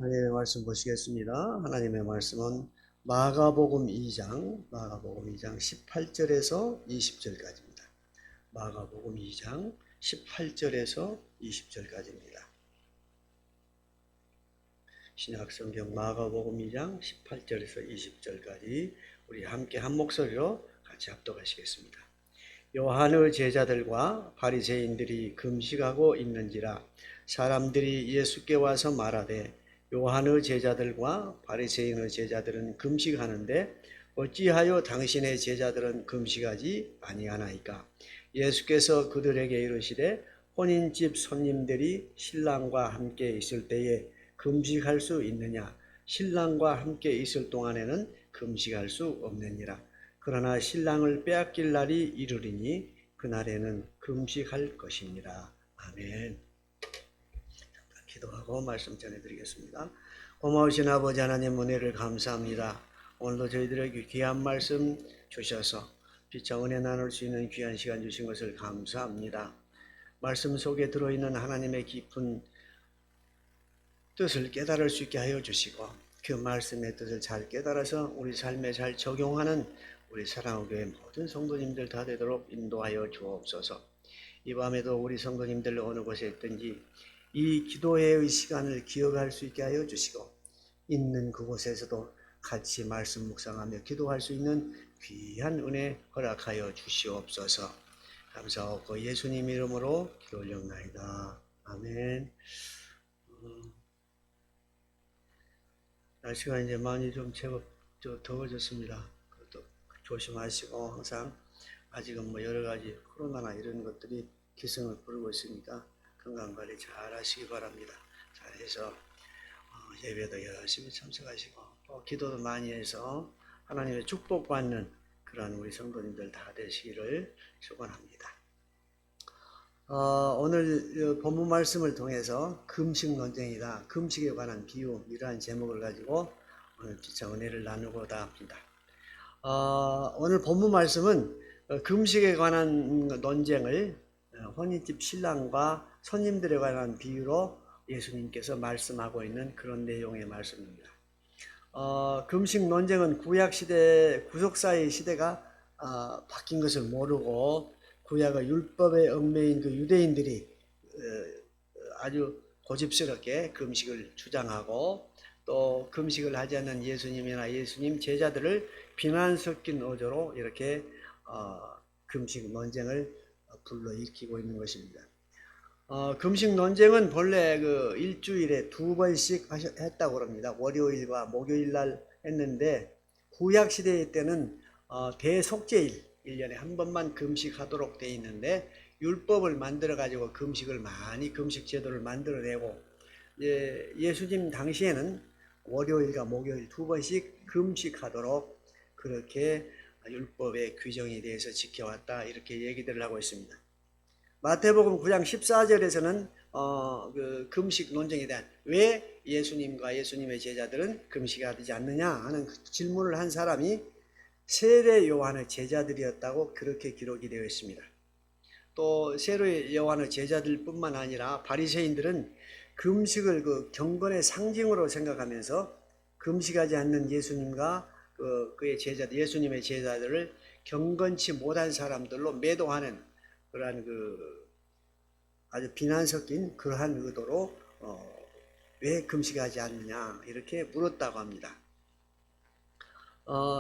하나님의 말씀 보시겠습니다. 하나님의 말씀은 마가복음 2장 18절에서 20절까지입니다. 마가복음 2장 18절에서 20절까지입니다. 신약성경 마가복음 2장 18절에서 20절까지 우리 함께 한 목소리로 같이 합독하시겠습니다. 요한의 제자들과 바리새인들이 금식하고 있는지라 사람들이 예수께 와서 말하되 요한의 제자들과 바리새인의 제자들은 금식하는데 어찌하여 당신의 제자들은 금식하지 아니하나이까? 예수께서 그들에게 이르시되 혼인집 손님들이 신랑과 함께 있을 때에 금식할 수 있느냐? 신랑과 함께 있을 동안에는 금식할 수 없느니라. 그러나 신랑을 빼앗길 날이 이르리니 그날에는 금식할 것입니다. 아멘. 기도하고 말씀 전해드리겠습니다. 고마우신 아버지 하나님 은혜를 감사합니다. 오늘도 저희들에게 귀한 말씀 주셔서 빛과 은혜 나눌 수 있는 귀한 시간 주신 것을 감사합니다. 말씀 속에 들어있는 하나님의 깊은 뜻을 깨달을 수 있게 하여 주시고 그 말씀의 뜻을 잘 깨달아서 우리 삶에 잘 적용하는 우리 사랑교회 모든 성도님들 다 되도록 인도하여 주옵소서. 이 밤에도 우리 성도님들 어느 곳에 있든지 이 기도회의 시간을 기억할 수 있게 하여 주시고 있는 그곳에서도 같이 말씀 묵상하며 기도할 수 있는 귀한 은혜 허락하여 주시옵소서. 감사하고 예수님 이름으로 기도 올려옵나이다. 아멘. 날씨가 이제 많이 좀 제법 더워졌습니다. 그것도 조심하시고 항상 아직은 뭐 여러 가지 코로나나 이런 것들이 기승을 부르고 있으니까 건강관리 잘 하시기 바랍니다. 잘해서 예배도 열심히 참석하시고 또 기도도 많이 해서 하나님의 축복받는 그러한 우리 성도님들 다 되시기를 축원합니다. 오늘 본문 말씀을 통해서 금식 논쟁이다, 금식에 관한 비유 이러한 제목을 가지고 오늘 빛과 은혜를 나누고자 합니다. 오늘 본문 말씀은 금식에 관한 논쟁을 혼인집 신랑과 손님들에 관한 비유로 예수님께서 말씀하고 있는 그런 내용의 말씀입니다. 금식 논쟁은 구약시대, 구속사의 시대가 바뀐 것을 모르고 구약의 율법에 얽매인 그 유대인들이 아주 고집스럽게 금식을 주장하고 또 금식을 하지 않는 예수님이나 예수님 제자들을 비난 섞인 어조로 이렇게 금식 논쟁을 불러일으키고 있는 것입니다. 금식 논쟁은 본래 그 일주일에 2번씩 했다고 합니다. 월요일과 목요일 날 했는데 구약 시대 때는 대속죄일 1년에 한 번만 금식하도록 되어 있는데 율법을 만들어 가지고 금식 제도를 만들어내고 예수님 당시에는 월요일과 목요일 2번씩 금식하도록 그렇게 율법의 규정에 대해서 지켜왔다 이렇게 얘기들을 하고 있습니다. 마태복음 9장 14절에서는 그 금식 논쟁에 대한 왜 예수님과 예수님의 제자들은 금식하지 않느냐 하는 질문을 한 사람이 세례 요한의 제자들이었다고 그렇게 기록이 되어 있습니다. 또 세례 요한의 제자들뿐만 아니라 바리새인들은 금식을 그 경건의 상징으로 생각하면서 금식하지 않는 예수님과 그의 제자들, 예수님의 제자들을 경건치 못한 사람들로 매도하는 그러한 아주 비난 섞인 그러한 의도로 왜 금식하지 않느냐 이렇게 물었다고 합니다.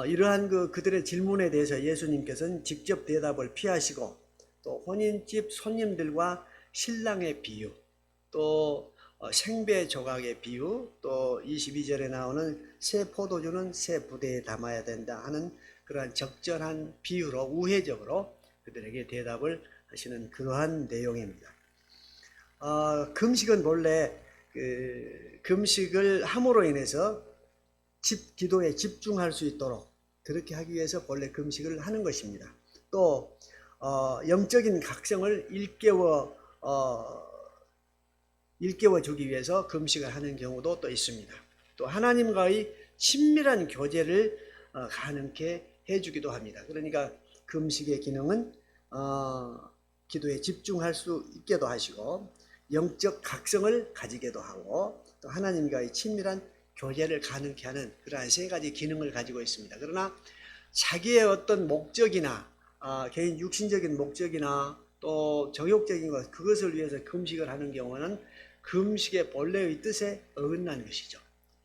이러한 그들의 질문에 대해서 예수님께서는 직접 대답을 피하시고 또 혼인집 손님들과 신랑의 비유, 또 생배 조각의 비유, 또 22절에 나오는 새 포도주는 새 부대에 담아야 된다 하는 그러한 적절한 비유로 우회적으로 그들에게 대답을 하시는 그러한 내용입니다. 금식은 본래 금식을 함으로 인해서 기도에 집중할 수 있도록 그렇게 하기 위해서 본래 금식을 하는 것입니다. 또 영적인 각성을 일깨워 주기 위해서 금식을 하는 경우도 또 있습니다. 또 하나님과의 친밀한 교제를 가능케 해주기도 합니다. 그러니까 금식의 기능은 기도에 집중할 수 있게도 하시고 영적 각성을 가지게도 하고 또 하나님과의 친밀한 교제를 가능케 하는 그러한 세 가지 기능을 가지고 있습니다. 그러나 자기의 어떤 목적이나 개인 육신적인 목적이나 또 정욕적인 것, 그것을 위해서 금식을 하는 경우는 금식의 본래의 뜻에 어긋나는 것이죠.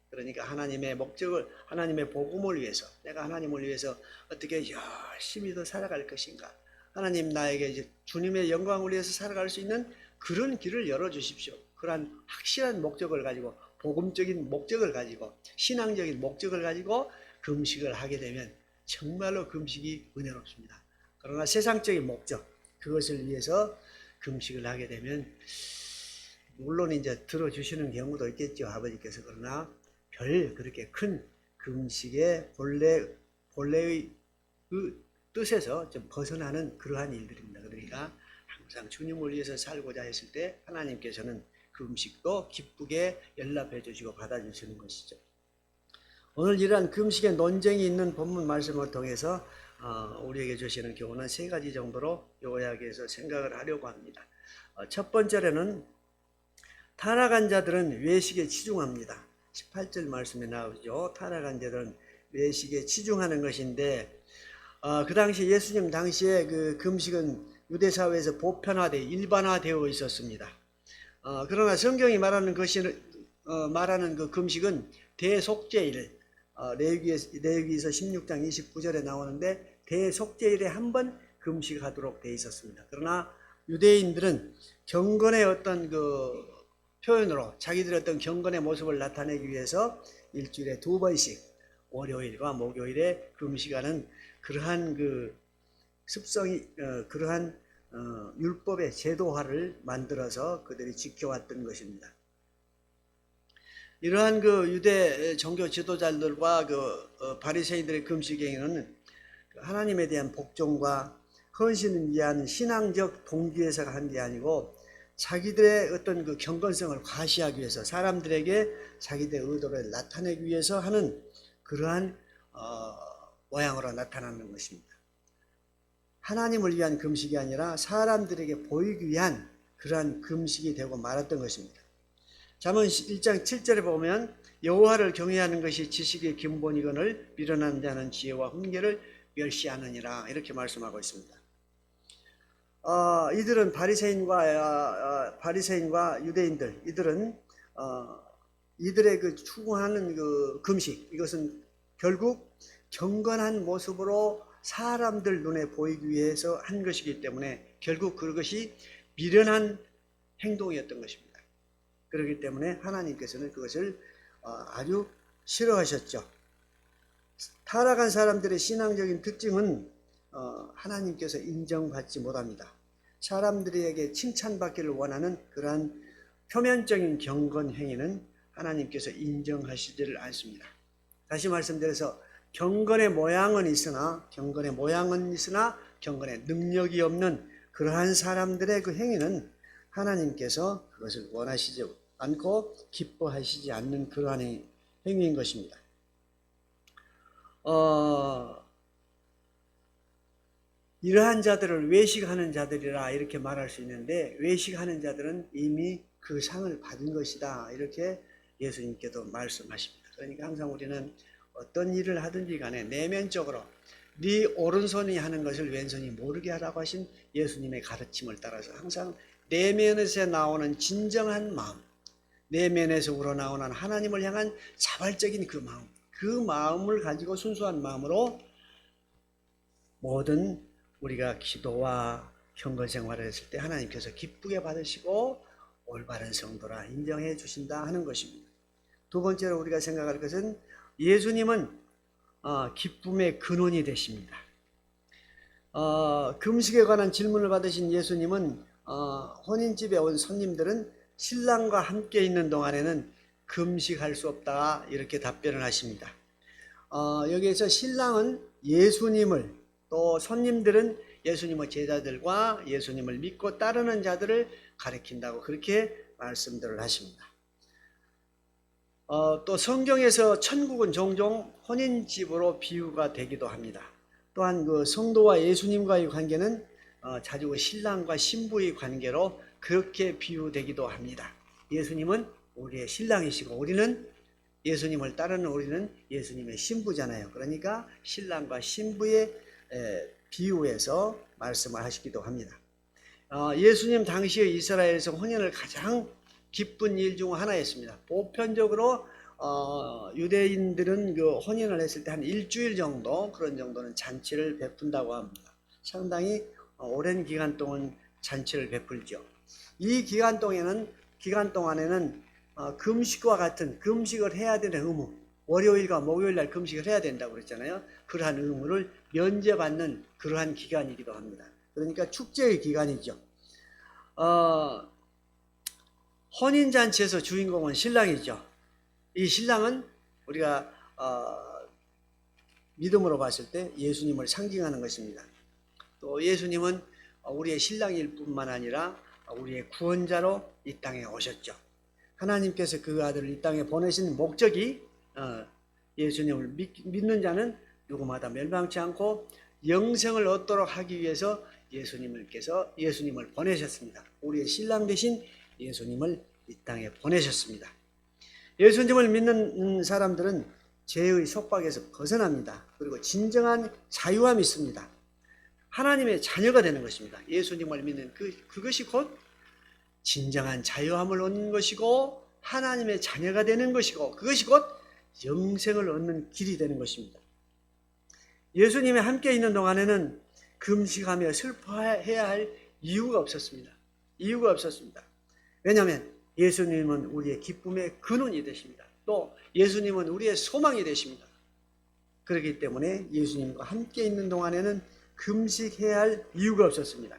그러니까 하나님의 목적을, 하나님의 복음을 위해서, 내가 하나님을 위해서 어떻게 열심히 더 살아갈 것인가, 하나님 나에게 이제 주님의 영광을 위해서 살아갈 수 있는 그런 길을 열어주십시오. 그러한 확실한 목적을 가지고, 복음적인 목적을 가지고, 신앙적인 목적을 가지고 금식을 하게 되면 정말로 금식이 은혜롭습니다. 그러나 세상적인 목적, 그것을 위해서 금식을 하게 되면 물론 이제 들어주시는 경우도 있겠죠, 아버지께서. 그러나 별 그렇게 큰 금식의 본래의 그 뜻에서 좀 벗어나는 그러한 일들입니다. 그러니까 항상 주님을 위해서 살고자 했을 때 하나님께서는 금식도 기쁘게 연락해 주시고 받아주시는 것이죠. 오늘 이러한 금식의 논쟁이 있는 본문 말씀을 통해서 우리에게 주시는 교훈은 세 가지 정도로 요약해서 생각을 하려고 합니다. 첫 번째로는 타락한 자들은 외식에 치중합니다. 18절 말씀에 나오죠. 타락한 자들은 외식에 치중하는 것인데, 그 당시 예수님 당시에 그 금식은 유대 사회에서 보편화되어 일반화되어 있었습니다. 그러나 성경이 말하는 그 금식은 대속죄일, 레위기에서 16장 29절에 나오는데 대속죄일에 한 번 금식하도록 되어 있었습니다. 그러나 유대인들은 경건의 어떤 그 표현으로 자기들의 어떤 경건의 모습을 나타내기 위해서 일주일에 2번씩 월요일과 목요일에 금식하는 그러한 그 습성이, 그러한 율법의 제도화를 만들어서 그들이 지켜왔던 것입니다. 이러한 그 유대 종교 지도자들과 그 바리새인들의 금식 행위는 하나님에 대한 복종과 헌신을 위한 신앙적 동기에서 한 게 아니고 자기들의 어떤 그 경건성을 과시하기 위해서, 사람들에게 자기들의 의도를 나타내기 위해서 하는 그러한 모양으로 나타나는 것입니다. 하나님을 위한 금식이 아니라 사람들에게 보이기 위한 그러한 금식이 되고 말았던 것입니다. 잠언 1장 7절에 보면 여호와를 경외하는 것이 지식의 근본이거늘 미련한 자는 지혜와 훈계를 멸시하느니라, 이렇게 말씀하고 있습니다. 이들은 바리새인과 유대인들, 이들은 이들의 그 추구하는 그 금식, 이것은 결국 경건한 모습으로 사람들 눈에 보이기 위해서 한 것이기 때문에 결국 그것이 미련한 행동이었던 것입니다. 그렇기 때문에 하나님께서는 그것을 아주 싫어하셨죠. 타락한 사람들의 신앙적인 특징은 하나님께서 인정받지 못합니다. 사람들에게 칭찬받기를 원하는 그러한 표면적인 경건 행위는 하나님께서 인정하시지를 않습니다. 다시 말씀드려서 경건의 모양은 있으나 경건의 능력이 없는 그러한 사람들의 그 행위는 하나님께서 그것을 원하시지 않고 기뻐하시지 않는 그러한 행위인 것입니다. 이러한 자들을 외식하는 자들이라 이렇게 말할 수 있는데, 외식하는 자들은 이미 그 상을 받은 것이다, 이렇게 예수님께도 말씀하십니다. 그러니까 항상 우리는 어떤 일을 하든지 간에 내면적으로 네 오른손이 하는 것을 왼손이 모르게 하라고 하신 예수님의 가르침을 따라서 항상 내면에서 나오는 진정한 마음, 내면에서 우러나오는 하나님을 향한 자발적인 그 마음, 그 마음을 가지고 순수한 마음으로 모든 우리가 기도와 경건 생활을 했을 때 하나님께서 기쁘게 받으시고 올바른 성도라 인정해 주신다 하는 것입니다. 두 번째로 우리가 생각할 것은 예수님은 기쁨의 근원이 되십니다. 금식에 관한 질문을 받으신 예수님은 혼인집에 온 손님들은 신랑과 함께 있는 동안에는 금식할 수 없다, 이렇게 답변을 하십니다. 여기에서 신랑은 예수님을, 또 손님들은 예수님의 제자들과 예수님을 믿고 따르는 자들을 가리킨다고 그렇게 말씀들을 하십니다. 또 성경에서 천국은 종종 혼인집으로 비유가 되기도 합니다. 또한 그 성도와 예수님과의 관계는 자주 신랑과 신부의 관계로 그렇게 비유되기도 합니다. 예수님은 우리의 신랑이시고 우리는 예수님을 따르는 우리는 예수님의 신부잖아요. 그러니까 신랑과 신부의 비유해서 말씀을 하시기도 합니다. 예수님 당시의 이스라엘에서 혼인을 가장 기쁜 일 중 하나였습니다. 보편적으로 유대인들은 그 혼인을 했을 때 한 일주일 정도 그런 정도는 잔치를 베푼다고 합니다. 상당히 오랜 기간 동안 잔치를 베풀죠. 이 기간 동안에는 금식과 같은 금식을 해야 되는 의무, 월요일과 목요일 날 금식을 해야 된다고 그랬잖아요. 그러한 의무를 면제받는 그러한 기간이기도 합니다. 그러니까 축제의 기간이죠. 혼인잔치에서 주인공은 신랑이죠. 이 신랑은 우리가 믿음으로 봤을 때 예수님을 상징하는 것입니다. 또 예수님은 우리의 신랑일 뿐만 아니라 우리의 구원자로 이 땅에 오셨죠. 하나님께서 그 아들을 이 땅에 보내신 목적이 예수님을 믿는 자는 누구마다 멸망치 않고 영생을 얻도록 하기 위해서 예수님을 보내셨습니다. 우리의 신랑 되신 예수님을 이 땅에 보내셨습니다. 예수님을 믿는 사람들은 죄의 속박에서 벗어납니다. 그리고 진정한 자유함이 있습니다. 하나님의 자녀가 되는 것입니다. 예수님을 믿는 그것이 곧 진정한 자유함을 얻는 것이고 하나님의 자녀가 되는 것이고 그것이 곧 영생을 얻는 길이 되는 것입니다. 예수님이 함께 있는 동안에는 금식하며 슬퍼해야 할 이유가 없었습니다. 왜냐하면 예수님은 우리의 기쁨의 근원이 되십니다. 또 예수님은 우리의 소망이 되십니다. 그렇기 때문에 예수님과 함께 있는 동안에는 금식해야 할 이유가 없었습니다.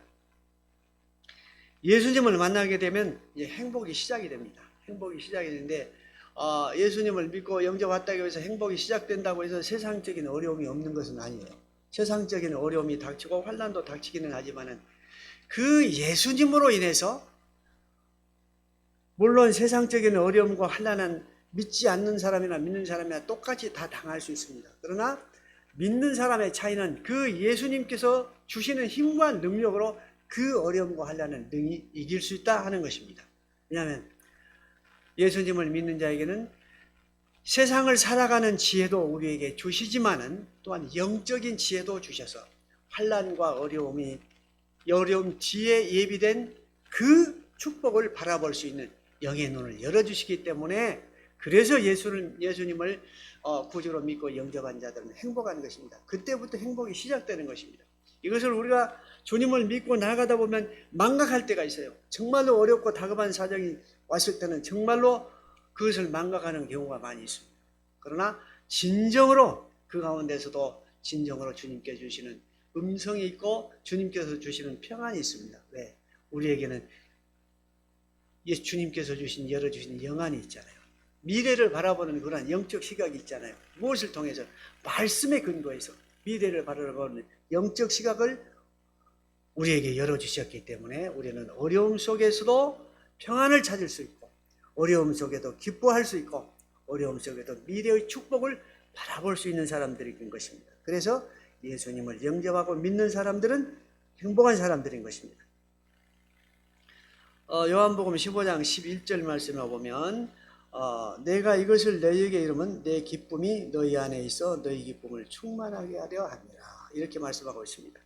예수님을 만나게 되면 이제 행복이 시작이 됩니다. 행복이 시작이 되는데 예수님을 믿고 영접받다고 해서 행복이 시작된다고 해서 세상적인 어려움이 없는 것은 아니에요. 세상적인 어려움이 닥치고 환난도 닥치기는 하지만은 그 예수님으로 인해서 물론 세상적인 어려움과 환난은 믿지 않는 사람이나 믿는 사람이나 똑같이 다 당할 수 있습니다. 그러나 믿는 사람의 차이는 그 예수님께서 주시는 힘과 능력으로 그 어려움과 환난을 능히 이길 수 있다 하는 것입니다. 왜냐하면 예수님을 믿는 자에게는 세상을 살아가는 지혜도 우리에게 주시지만은 또한 영적인 지혜도 주셔서 환난과 어려움 뒤에 예비된 그 축복을 바라볼 수 있는 영의 눈을 열어주시기 때문에 그래서 예수님을 구주로 믿고 영접한 자들은 행복한 것입니다. 그때부터 행복이 시작되는 것입니다. 이것을 우리가 주님을 믿고 나아가다 보면 망각할 때가 있어요. 정말로 어렵고 다급한 사정이 왔을 때는 정말로 그것을 망각하는 경우가 많이 있습니다. 그러나 진정으로 그 가운데서도 진정으로 주님께 주시는 음성이 있고 주님께서 주시는 평안이 있습니다. 왜? 우리에게는 주님께서 열어주신 영안이 있잖아요. 미래를 바라보는 그런 영적 시각이 있잖아요. 무엇을 통해서? 말씀에 근거해서 미래를 바라보는 영적 시각을 우리에게 열어주셨기 때문에 우리는 어려움 속에서도 평안을 찾을 수 있고 어려움 속에도 기뻐할 수 있고 어려움 속에도 미래의 축복을 바라볼 수 있는 사람들이 된 것입니다. 그래서 예수님을 영접하고 믿는 사람들은 행복한 사람들인 것입니다. 요한복음 15장 11절 말씀에 보면 내가 이것을 너희에게 이르면 내 기쁨이 너희 안에 있어 너희 기쁨을 충만하게 하려 함이라 이렇게 말씀하고 있습니다.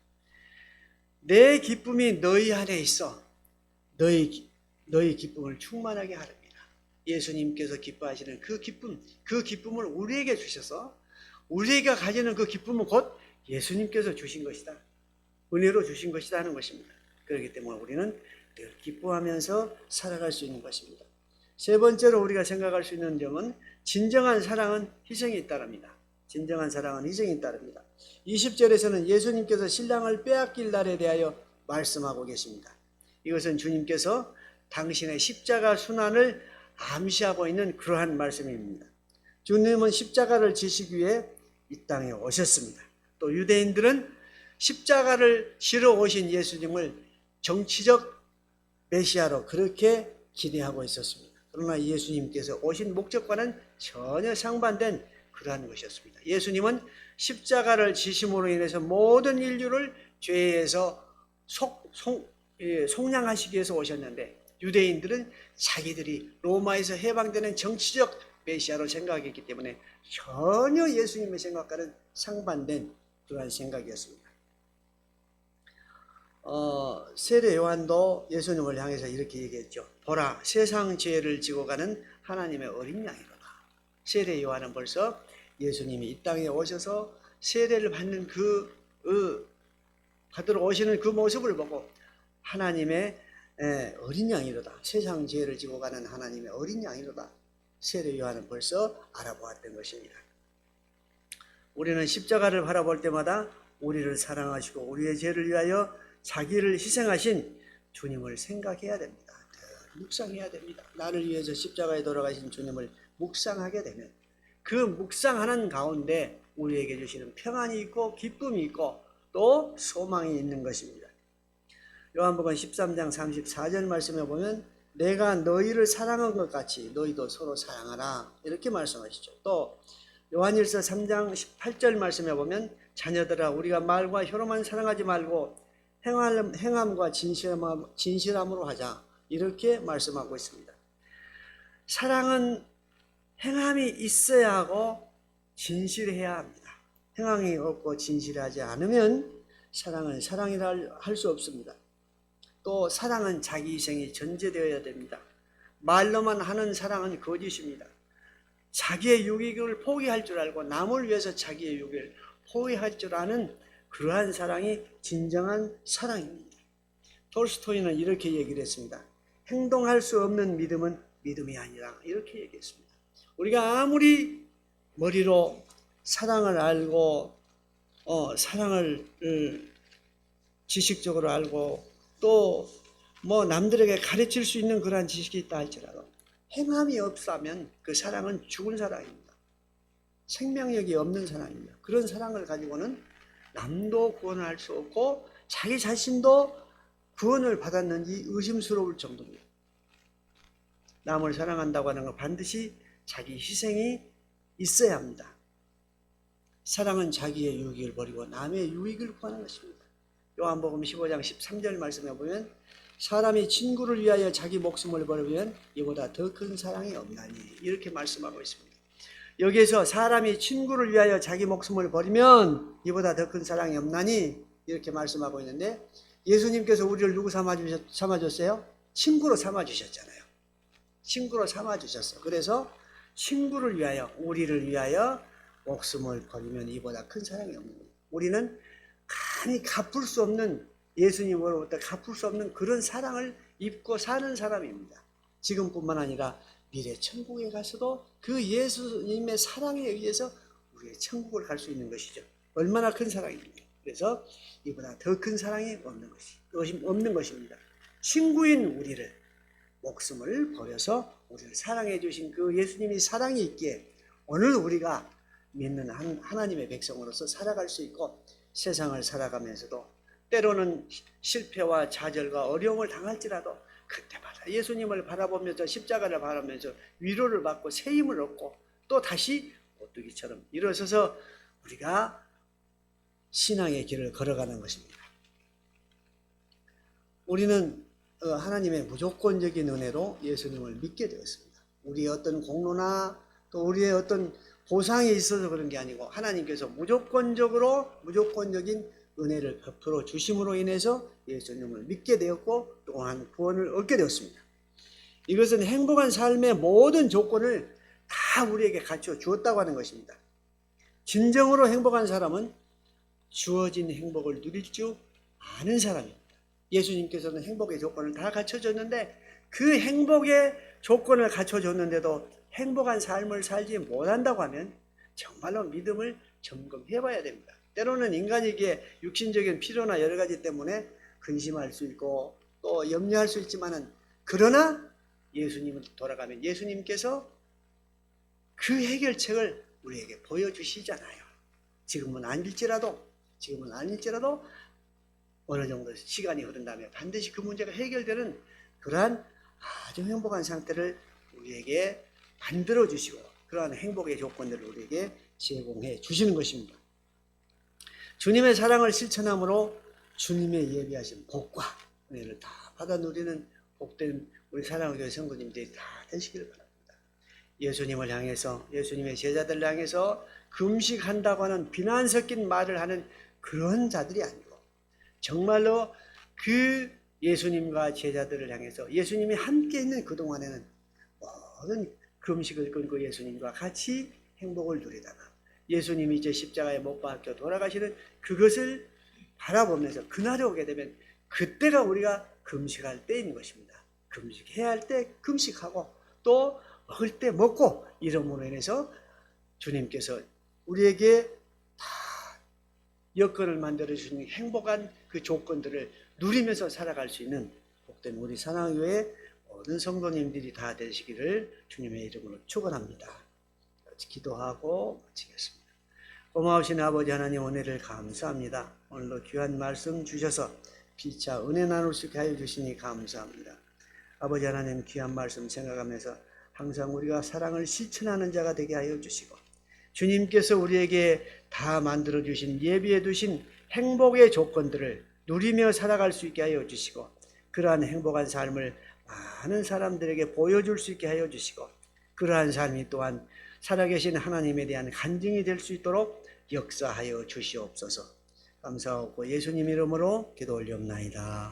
내 기쁨이 너희 안에 있어 너희 기쁨을 충만하게 하렵니다. 예수님께서 기뻐하시는 그 기쁨을 우리에게 주셔서 우리가 가지는 그 기쁨은 곧 예수님께서 주신 것이다. 은혜로 주신 것이다 하는 것입니다. 그렇기 때문에 우리는 늘 기뻐하면서 살아갈 수 있는 것입니다. 세 번째로 우리가 생각할 수 있는 점은 진정한 사랑은 희생이 따릅니다. 진정한 사랑은 희생이 따릅니다. 20절에서는 예수님께서 신랑을 빼앗길 날에 대하여 말씀하고 계십니다. 이것은 주님께서 당신의 십자가 순환을 암시하고 있는 그러한 말씀입니다. 주님은 십자가를 지시기 위해 이 땅에 오셨습니다. 또 유대인들은 십자가를 지러 오신 예수님을 정치적 메시아로 그렇게 기대하고 있었습니다. 그러나 예수님께서 오신 목적과는 전혀 상반된 그러한 것이었습니다. 예수님은 십자가를 지심으로 인해서 모든 인류를 죄에서 속량하시기 위해서 오셨는데 유대인들은 자기들이 로마에서 해방되는 정치적 메시아로 생각했기 때문에 전혀 예수님의 생각과는 상반된 그러한 생각이었습니다. 세례 요한도 예수님을 향해서 이렇게 얘기했죠. 보라, 세상 죄를 지고 가는 하나님의 어린 양이로다. 세례 요한은 벌써 예수님이 이 땅에 오셔서 세례를 받는 받으러 오시는 그 모습을 보고 하나님의 어린 양이로다. 세상 죄를 지고 가는 하나님의 어린 양이로다. 세례 요한은 벌써 알아보았던 것입니다. 우리는 십자가를 바라볼 때마다 우리를 사랑하시고 우리의 죄를 위하여 자기를 희생하신 주님을 생각해야 됩니다. 묵상해야 됩니다. 나를 위해서 십자가에 돌아가신 주님을 묵상하게 되면 그 묵상하는 가운데 우리에게 주시는 평안이 있고 기쁨이 있고 또 소망이 있는 것입니다. 요한복음 13장 34절 말씀에 보면 내가 너희를 사랑한 것 같이 너희도 서로 사랑하라 이렇게 말씀하시죠. 또 요한일서 3장 18절 말씀에 보면 자녀들아 우리가 말과 혀로만 사랑하지 말고 행함과 진실함으로 하자 이렇게 말씀하고 있습니다. 사랑은 행함이 있어야 하고 진실해야 합니다. 행함이 없고 진실하지 않으면 사랑은 사랑이라 할 수 없습니다. 또 사랑은 자기 희생이 전제되어야 됩니다. 말로만 하는 사랑은 거짓입니다. 자기의 유익을 포기할 줄 알고 남을 위해서 자기의 유익을 포기할 줄 아는 그러한 사랑이 진정한 사랑입니다. 톨스토이는 이렇게 얘기를 했습니다. 행동할 수 없는 믿음은 믿음이 아니라 이렇게 얘기했습니다. 우리가 아무리 머리로 사랑을 알고 사랑을 지식적으로 알고 또 뭐 남들에게 가르칠 수 있는 그러한 지식이 있다 할지라도 행함이 없다면 그 사랑은 죽은 사랑입니다. 생명력이 없는 사랑입니다. 그런 사랑을 가지고는 남도 구원할 수 없고 자기 자신도 구원을 받았는지 의심스러울 정도입니다. 남을 사랑한다고 하는 건 반드시 자기 희생이 있어야 합니다. 사랑은 자기의 유익을 버리고 남의 유익을 구하는 것입니다. 요한복음 15장 13절 말씀에 보면 사람이 친구를 위하여 자기 목숨을 버리면 이보다 더 큰 사랑이 없나니 이렇게 말씀하고 있습니다. 여기에서 사람이 친구를 위하여 자기 목숨을 버리면 이보다 더 큰 사랑이 없나니 이렇게 말씀하고 있는데 예수님께서 우리를 누구 삼아줬어요? 친구로 삼아주셨잖아요. 친구로 삼아주셨어요. 그래서 친구를 위하여 우리를 위하여 목숨을 버리면 이보다 큰 사랑이 없는 거예요. 우리는 감히 갚을 수 없는 예수님으로부터 갚을 수 없는 그런 사랑을 입고 사는 사람입니다. 지금뿐만 아니라 미래 천국에 가서도 그 예수님의 사랑에 의해서 우리의 천국을 갈 수 있는 것이죠. 얼마나 큰 사랑입니까? 그래서 이보다 더 큰 사랑이 없는 것입니다. 친구인 우리를 목숨을 버려서 우리를 사랑해 주신 그 예수님이 사랑이 있기에 오늘 우리가 믿는 하나님의 백성으로서 살아갈 수 있고 세상을 살아가면서도 때로는 실패와 좌절과 어려움을 당할지라도 그때마다 예수님을 바라보면서 십자가를 바라보면서 위로를 받고 새 힘을 얻고 또 다시 오뚜기처럼 일어서서 우리가 신앙의 길을 걸어가는 것입니다. 우리는 하나님의 무조건적인 은혜로 예수님을 믿게 되었습니다. 우리의 어떤 공로나 또 우리의 어떤 보상이 있어서 그런 게 아니고 하나님께서 무조건적인 은혜를 베풀어 주심으로 인해서 예수님을 믿게 되었고 또한 구원을 얻게 되었습니다. 이것은 행복한 삶의 모든 조건을 다 우리에게 갖춰 주었다고 하는 것입니다. 진정으로 행복한 사람은 주어진 행복을 누릴 줄 아는 사람입니다. 예수님께서는 행복의 조건을 다 갖춰줬는데 그 행복의 조건을 갖춰줬는데도 행복한 삶을 살지 못한다고 하면 정말로 믿음을 점검해 봐야 됩니다. 때로는 인간에게 육신적인 필요나 여러 가지 때문에 근심할 수 있고 또 염려할 수 있지만은 그러나 예수님을 돌아가면 예수님께서 그 해결책을 우리에게 보여주시잖아요. 지금은 아닐지라도 어느 정도 시간이 흐른 다음에 반드시 그 문제가 해결되는 그러한 아주 행복한 상태를 우리에게 만들어 주시고 그러한 행복의 조건들을 우리에게 제공해 주시는 것입니다. 주님의 사랑을 실천함으로 주님의 예비하신 복과 은혜를 다 받아 누리는 복된 우리 사랑하는 교회 성도님들이 다 되시길 바랍니다. 예수님을 향해서, 예수님의 제자들을 향해서 금식한다고 하는 비난 섞인 말을 하는 그런 자들이 아니고, 정말로 그 예수님과 제자들을 향해서 예수님이 함께 있는 그동안에는 모든 금식을 끊고 예수님과 같이 행복을 누리다가 예수님이 이제 십자가에 못 박혀 돌아가시는 그것을 바라보면서 그날이 오게 되면 그때가 우리가 금식할 때인 것입니다. 금식해야 할 때 금식하고 또 먹을 때 먹고, 이름으로 인해서 주님께서 우리에게 다 여건을 만들어 주신 행복한 그 조건들을 누리면서 살아갈 수 있는 복된 우리 사랑교회 모든 성도님들이 다 되시기를 주님의 이름으로 축원합니다. 기도하고 마치겠습니다. 고마우신 아버지 하나님, 은혜를 감사합니다. 오늘도 귀한 말씀 주셔서 피차 은혜 나눌 수 있게 하여 주시니 감사합니다. 아버지 하나님, 귀한 말씀 생각하면서 항상 우리가 사랑을 실천하는 자가 되게 하여 주시고, 주님께서 우리에게 다 만들어 주신, 예비해 두신 행복의 조건들을 누리며 살아갈 수 있게 하여 주시고, 그러한 행복한 삶을 많은 사람들에게 보여줄 수 있게 하여 주시고, 그러한 삶이 또한 살아계신 하나님에 대한 간증이 될 수 있도록 역사하여 주시옵소서. 감사하고 예수님 이름으로 기도 올리옵나이다.